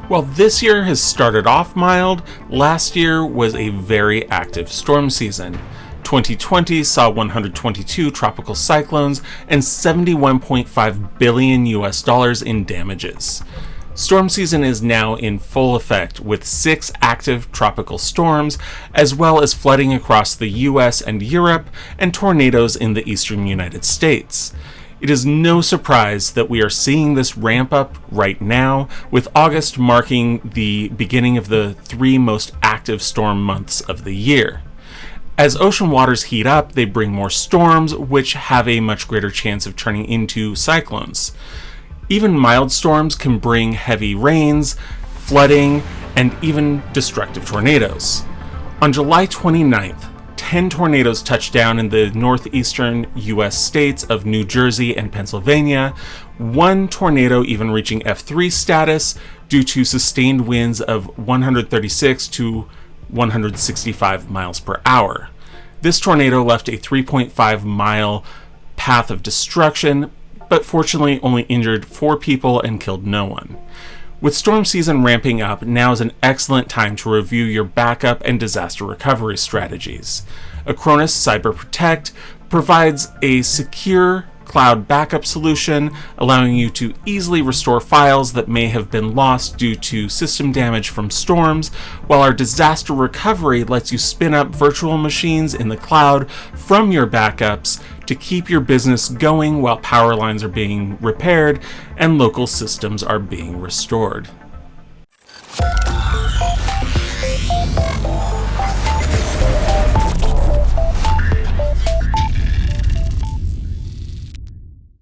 While this year has started off mild, last year was a very active storm season. 2020 saw 122 tropical cyclones and $71.5 billion in damages. Storm season is now in full effect with 6 active tropical storms, as well as flooding across the US and Europe and tornadoes in the eastern United States. It is no surprise that we are seeing this ramp up right now, with August marking the beginning of the 3 most active storm months of the year. As ocean waters heat up, they bring more storms, which have a much greater chance of turning into cyclones. Even mild storms can bring heavy rains, flooding, and even destructive tornadoes. On July 29th, 10 tornadoes touched down in the northeastern US states of New Jersey and Pennsylvania, one tornado even reaching F3 status due to sustained winds of 136 to 165 miles per hour. This tornado left a 3.5 mile path of destruction, but fortunately only injured 4 people and killed no one. With storm season ramping up, now is an excellent time to review your backup and disaster recovery strategies. Acronis Cyber Protect provides a secure cloud backup solution, allowing you to easily restore files that may have been lost due to system damage from storms, while our disaster recovery lets you spin up virtual machines in the cloud from your backups to keep your business going while power lines are being repaired and local systems are being restored.